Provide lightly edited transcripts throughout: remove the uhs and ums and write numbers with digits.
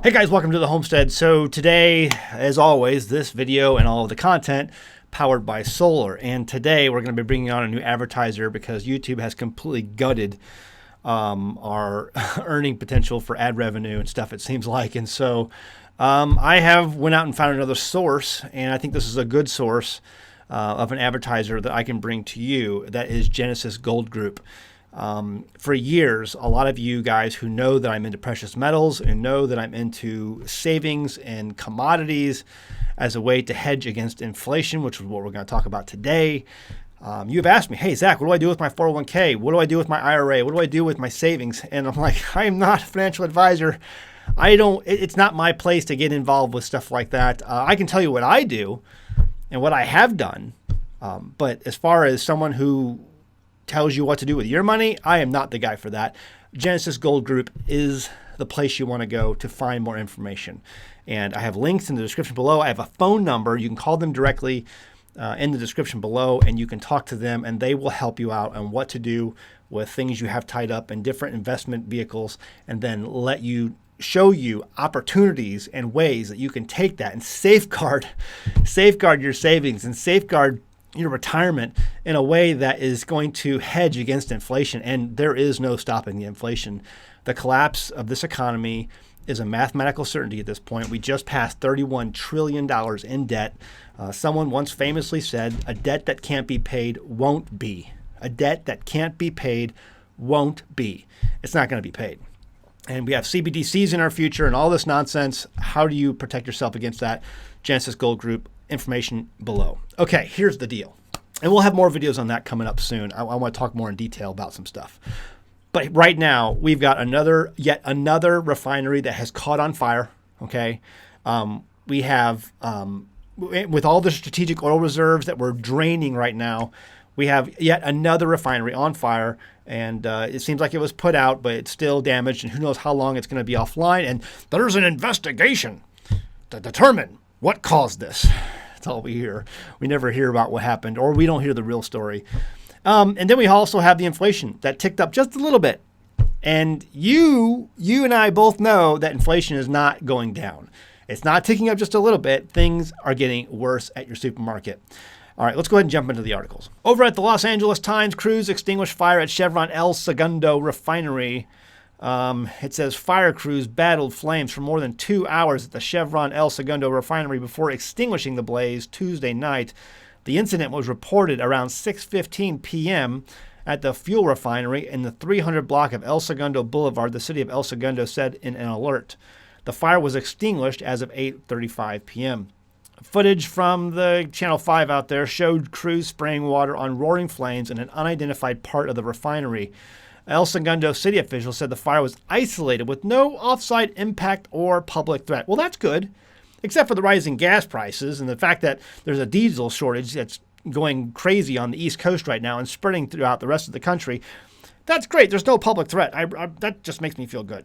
Hey guys, welcome to the Homestead. So today, as always, this video and all of the content powered by solar. And today we're going to be bringing on a new advertiser because YouTube has completely gutted our earning potential for ad revenue and stuff, it seems like. And so I have went out and found another source, and I think this is a good source of an advertiser that I can bring to you. That is Genesis Gold Group. For years, a lot of you guys who know that I'm into precious metals and know that I'm into savings and commodities as a way to hedge against inflation, which is what we're going to talk about today. You've asked me, hey, Zach, what do I do with my 401k? What do I do with my IRA? What do I do with my savings? And I'm like, I am not a financial advisor. It's not my place to get involved with stuff like that. I can tell you what I do and what I have done. But as far as someone who tells you what to do with your money, I am not the guy for that. Genesis Gold Group is the place you want to go to find more information. And I have links in the description below. I have a phone number. You can call them directly in the description below, and you can talk to them, and they will help you out on what to do with things you have tied up in different investment vehicles, and then show you opportunities and ways that you can take that and safeguard your savings and safeguard your retirement in a way that is going to hedge against inflation. And there is no stopping the inflation. The collapse of this economy is a mathematical certainty at this point. We just passed $31 trillion in debt. Someone once famously said, a debt that can't be paid won't be. A debt that can't be paid won't be. It's not going to be paid. And we have CBDCs in our future and all this nonsense. How do you protect yourself against that? Genesis Gold Group, information below. Okay, here's the deal. And we'll have more videos on that coming up soon. I want to talk more in detail about some stuff. But right now, we've got yet another refinery that has caught on fire, okay? We have, with all the strategic oil reserves that we're draining right now, we have yet another refinery on fire, and it seems like it was put out, but it's still damaged, and who knows how long it's going to be offline. And there's an investigation to determine what caused this. That's all we hear. We never hear about what happened, or we don't hear the real story. And then we also have the inflation that ticked up just a little bit. And you and I both know that inflation is not going down. It's not ticking up just a little bit. Things are getting worse at your supermarket. All right, let's go ahead and jump into the articles. Over at the Los Angeles Times, crews extinguished fire at Chevron El Segundo Refinery. It says fire crews battled flames for more than 2 hours at the Chevron El Segundo Refinery before extinguishing the blaze Tuesday night. The incident was reported around 6:15 p.m. at the fuel refinery in the 300 block of El Segundo Boulevard, the city of El Segundo said in an alert. The fire was extinguished as of 8:35 p.m. Footage from the Channel 5 out there showed crews spraying water on roaring flames in an unidentified part of the refinery. El Segundo city officials said the fire was isolated with no off-site impact or public threat. Well, that's good, except for the rising gas prices and the fact that there's a diesel shortage that's going crazy on the East Coast right now and spreading throughout the rest of the country. That's great. There's no public threat. That just makes me feel good.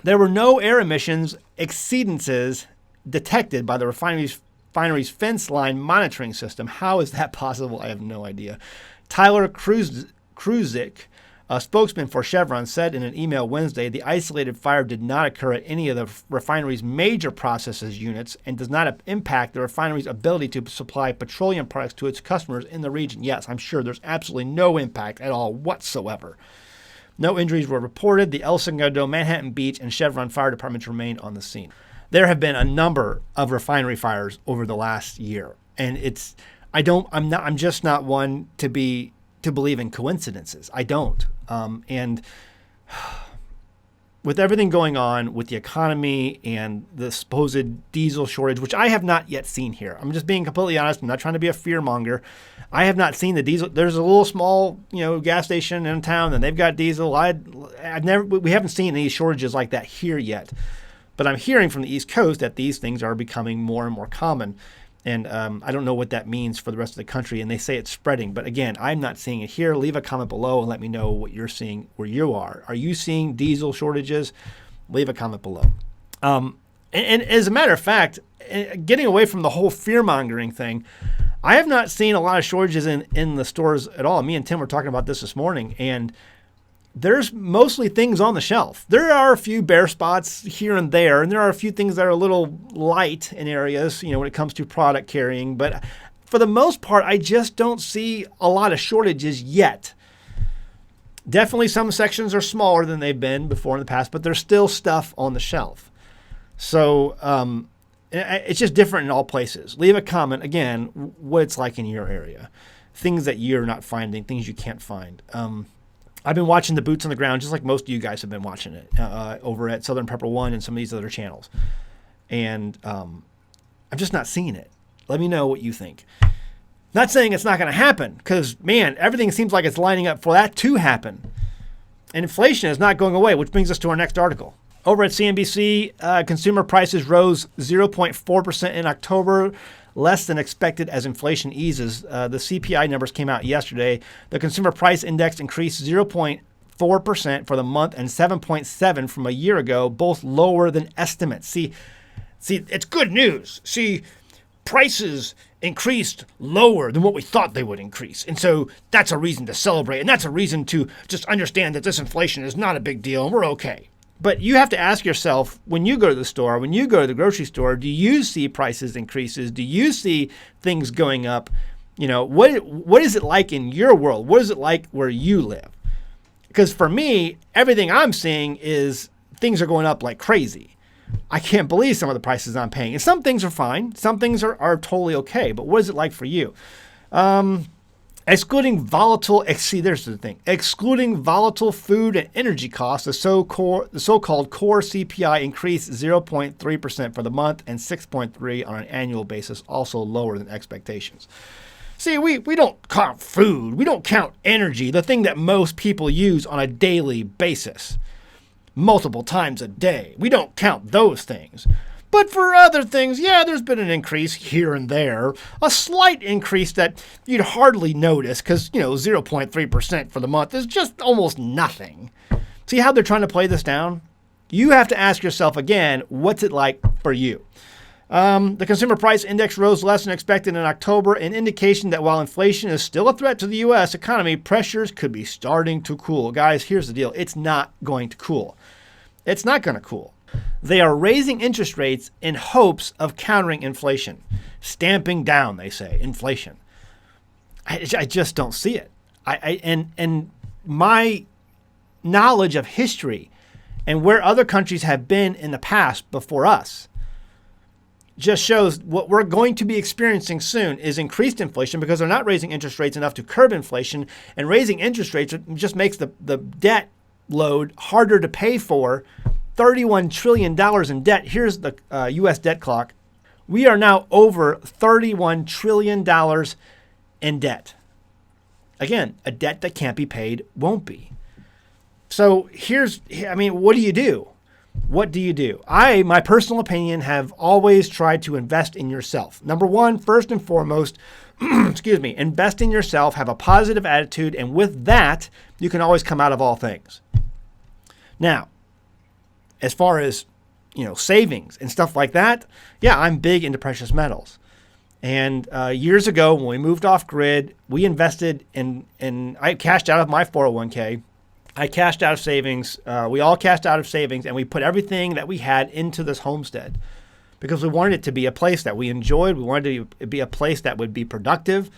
There were no air emissions exceedances detected by the refinery's fence line monitoring system. How is that possible? I have no idea. Tyler Kruzik, a spokesman for Chevron, said in an email Wednesday the isolated fire did not occur at any of the refinery's major processes units and does not impact the refinery's ability to supply petroleum products to its customers in the region. Yes, I'm sure there's absolutely no impact at all whatsoever. No injuries were reported. The El Segundo, Manhattan Beach, and Chevron fire departments remained on the scene. There have been a number of refinery fires over the last year, and I'm just not one to believe in coincidences. I don't. And with everything going on with the economy and the supposed diesel shortage, which I have not yet seen here. I'm just being completely honest. I'm not trying to be a fearmonger. I have not seen the diesel. There's a little small, gas station in town, and they've got diesel. We haven't seen any shortages like that here yet. But I'm hearing from the East Coast that these things are becoming more and more common. And I don't know what that means for the rest of the country. And they say it's spreading. But again, I'm not seeing it here. Leave a comment below and let me know what you're seeing where you are. Are you seeing diesel shortages? Leave a comment below. And as a matter of fact, getting away from the whole fear-mongering thing, I have not seen a lot of shortages in the stores at all. Me and Tim were talking about this morning. And there's mostly things on the shelf. There are a few bare spots here and there, and there are a few things that are a little light in areas, when it comes to product carrying. But for the most part, I just don't see a lot of shortages yet. Definitely some sections are smaller than they've been before in the past, but there's still stuff on the shelf. So it's just different in all places. Leave a comment, again, what it's like in your area. Things that you're not finding, things you can't find. I've been watching the boots on the ground, just like most of you guys have been watching it over at Southern Pepper One and some of these other channels. And I'm just not seeing it. Let me know what you think. Not saying it's not going to happen, because, man, everything seems like it's lining up for that to happen. And inflation is not going away, which brings us to our next article. Over at CNBC, consumer prices rose 0.4% in October, less than expected as inflation eases. The CPI numbers came out yesterday. The consumer price index increased 0.4% for the month and 7.7% from a year ago, both lower than estimates. See, it's good news. See, prices increased lower than what we thought they would increase. And so that's a reason to celebrate. And that's a reason to just understand that this inflation is not a big deal and we're okay. But you have to ask yourself, when you go to the store, when you go to the grocery store, do you see prices increases? Do you see things going up? What is it like in your world? What is it like where you live? Because for me, everything I'm seeing is things are going up like crazy. I can't believe some of the prices I'm paying. And some things are fine. Some things are totally okay. But what is it like for you? Excluding volatile food and energy costs, the so-called core CPI increased 0.3% for the month and 6.3% on an annual basis, also lower than expectations. See, we don't count food. We don't count energy, the thing that most people use on a daily basis, multiple times a day. We don't count those things. But for other things, yeah, there's been an increase here and there, a slight increase that you'd hardly notice because, 0.3% for the month is just almost nothing. See how they're trying to play this down? You have to ask yourself again, what's it like for you? The consumer price index rose less than expected in October, an indication that while inflation is still a threat to the U.S. economy, pressures could be starting to cool. Guys, here's the deal. It's not going to cool. It's not going to cool. They are raising interest rates in hopes of countering inflation, stamping down, they say, inflation. I just don't see it. And my knowledge of history and where other countries have been in the past before us just shows what we're going to be experiencing soon is increased inflation because they're not raising interest rates enough to curb inflation, and raising interest rates just makes the debt load harder to pay for. $31 trillion in debt. Here's the U.S. debt clock. We are now over $31 trillion in debt. Again, a debt that can't be paid won't be. So what do you do? What do you do? My personal opinion, have always tried to invest in yourself. Number one, first and foremost, invest in yourself, have a positive attitude, and with that, you can always come out of all things. Now, as far as, savings and stuff like that, yeah, I'm big into precious metals. And years ago, when we moved off grid, we invested in I cashed out of my 401k. I cashed out of savings. We all cashed out of savings, and we put everything that we had into this homestead because we wanted it to be a place that we enjoyed. We wanted it to be a place that would be productive,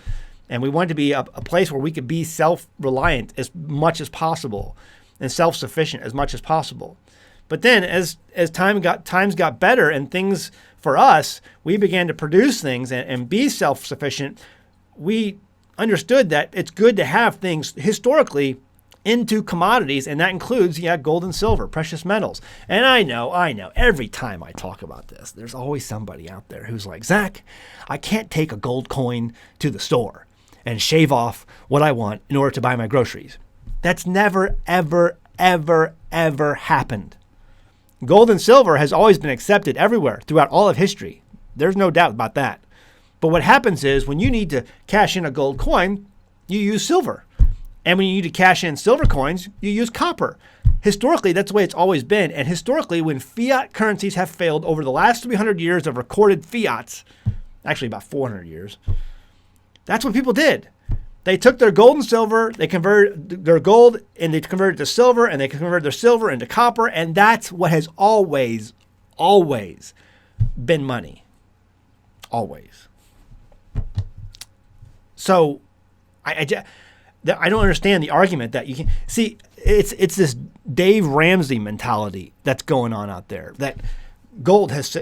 and we wanted to be a place where we could be self-reliant as much as possible and self-sufficient as much as possible. But then as times got better and things for us, we began to produce things and be self-sufficient. We understood that it's good to have things historically into commodities, and that includes, gold and silver, precious metals. And I know, every time I talk about this, there's always somebody out there who's like, Zach, I can't take a gold coin to the store and shave off what I want in order to buy my groceries. That's never, ever, ever, ever happened. Gold and silver has always been accepted everywhere throughout all of history. There's no doubt about that. But what happens is when you need to cash in a gold coin, you use silver. And when you need to cash in silver coins, you use copper. Historically, that's the way it's always been. And historically, when fiat currencies have failed over the last 300 years of recorded fiats, actually about 400 years, that's what people did. They took their gold and silver, they converted their gold and they converted it to silver, and they converted their silver into copper, and that's what has always been money. Always. So I don't understand the argument that you can see. It's this Dave Ramsey mentality that's going on out there, that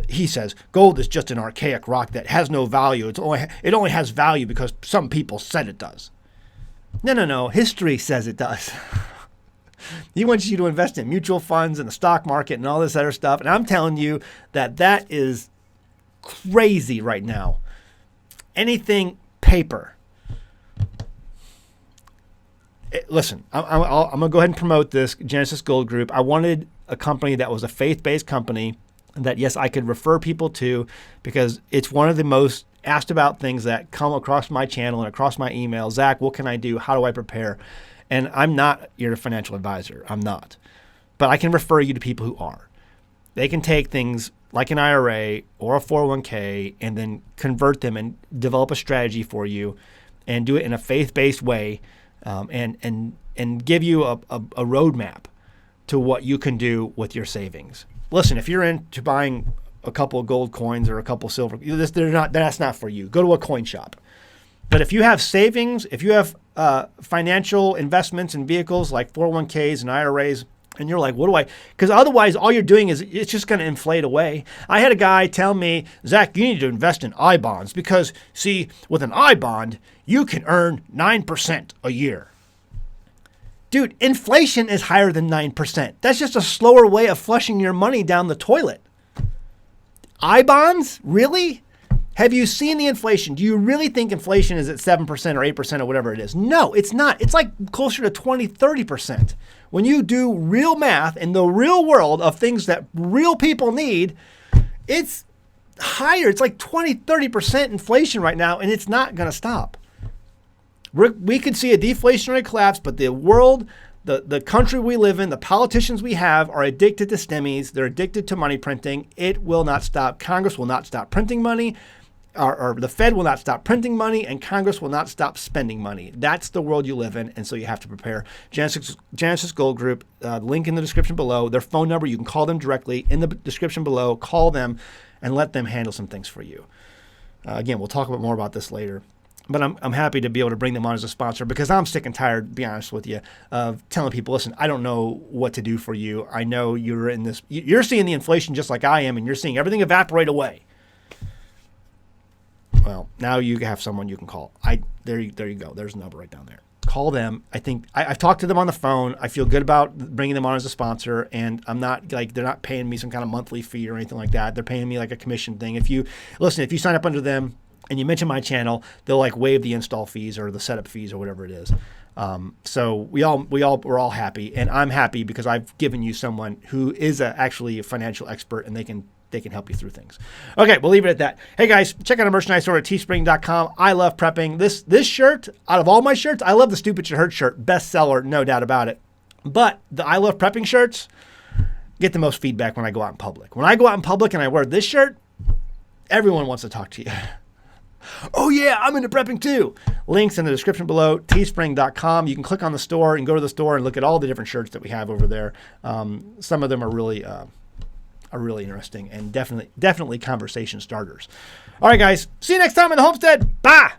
he says gold is just an archaic rock that has no value. It only has value because some people said it does. No. History says it does. He wants you to invest in mutual funds and the stock market and all this other stuff. And I'm telling you that is crazy right now. Anything paper. Listen, I'm going to go ahead and promote this Genesis Gold Group. I wanted a company that was a faith-based company that, yes, I could refer people to, because it's one of the most asked about things that come across my channel and across my email. Zach, what can I do? How do I prepare? And I'm not your financial advisor. I'm not. But I can refer you to people who are. They can take things like an IRA or a 401k and then convert them and develop a strategy for you and do it in a faith-based way, and give you a roadmap to what you can do with your savings. Listen, if you're into buying a couple of gold coins or a couple of silver, that's not for you. Go to a coin shop. But if you have savings, if you have financial investments in vehicles like 401ks and IRAs, and you're like, what do I? Because otherwise, all you're doing is it's just going to inflate away. I had a guy tell me, Zach, you need to invest in I bonds because, see, with an I bond, you can earn 9% a year. Dude, inflation is higher than 9%. That's just a slower way of flushing your money down the toilet. I bonds? Really? Have you seen the inflation? Do you really think inflation is at 7% or 8% or whatever it is? No, it's not. It's like closer to 20, 30%. When you do real math in the real world of things that real people need, it's higher. It's like 20, 30% inflation right now, and it's not going to stop. We could see a deflationary collapse, but the world, the country we live in, the politicians we have are addicted to stimmies. They're addicted to money printing. It will not stop. Congress will not stop printing money. Or the Fed will not stop printing money, and Congress will not stop spending money. That's the world you live in, and so you have to prepare. Genesis Gold Group, link in the description below. Their phone number, you can call them directly in the description below. Call them and let them handle some things for you. Again, we'll talk more about this later. But I'm happy to be able to bring them on as a sponsor, because I'm sick and tired, to be honest with you, of telling people, listen, I don't know what to do for you. I know you're seeing the inflation just like I am, and you're seeing everything evaporate away. Well, now you have someone you can call. There you go. There's a number right down there. Call them. I think I've talked to them on the phone. I feel good about bringing them on as a sponsor, and I'm not like, they're not paying me some kind of monthly fee or anything like that. They're paying me like a commission thing. If you sign up under them and you mention my channel, they'll like waive the install fees or the setup fees or whatever it is. So we're all happy, and I'm happy because I've given you someone who is actually a financial expert, and they can help you through things. Okay, we'll leave it at that. Hey guys, check out our merchandise store at teespring.com. I love prepping. This shirt, out of all my shirts, I love the Stupid Should Hurt shirt. Bestseller, no doubt about it. But the I love prepping shirts get the most feedback when I go out in public. When I go out in public and I wear this shirt, everyone wants to talk to you. Oh yeah, I'm into prepping too. Links in the description below, teespring.com. You can click on the store and go to the store and look at all the different shirts that we have over there. Some of them are really interesting and definitely conversation starters. All right, guys. See you next time on the Homestead. Bye.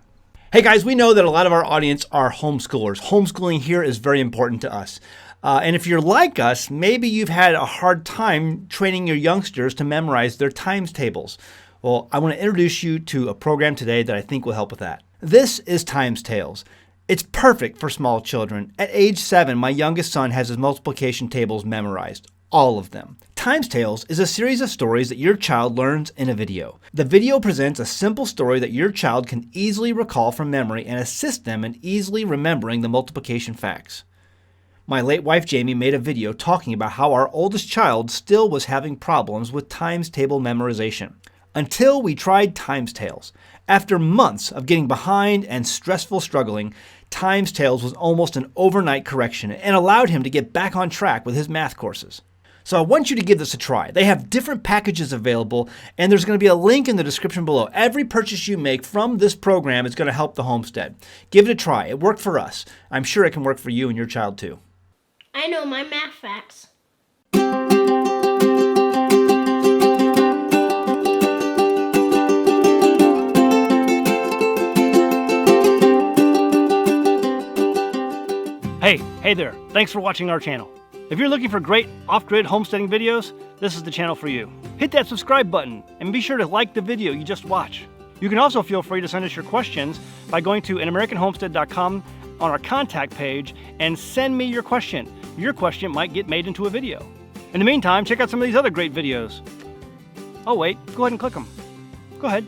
Hey, guys, we know that a lot of our audience are homeschoolers. Homeschooling here is very important to us. And if you're like us, maybe you've had a hard time training your youngsters to memorize their times tables. Well, I want to introduce you to a program today that I think will help with that. This is Times Tables. It's perfect for small children. At age 7, my youngest son has his multiplication tables memorized. All of them. Times Tales is a series of stories that your child learns in a video. The video presents a simple story that your child can easily recall from memory and assist them in easily remembering the multiplication facts. My late wife Jamie made a video talking about how our oldest child still was having problems with times table memorization. Until we tried Times Tales. After months of getting behind and stressful struggling, Times Tales was almost an overnight correction and allowed him to get back on track with his math courses. So I want you to give this a try. They have different packages available, and there's going to be a link in the description below. Every purchase you make from this program is going to help the homestead. Give it a try. It worked for us. I'm sure it can work for you and your child too. I know my math facts. Hey there. Thanks for watching our channel. If you're looking for great off-grid homesteading videos, this is the channel for you. Hit that subscribe button and be sure to like the video you just watched. You can also feel free to send us your questions by going to anamericanhomestead.com on our contact page and send me your question. Your question might get made into a video. In the meantime, check out some of these other great videos. Oh wait, go ahead and click them. Go ahead.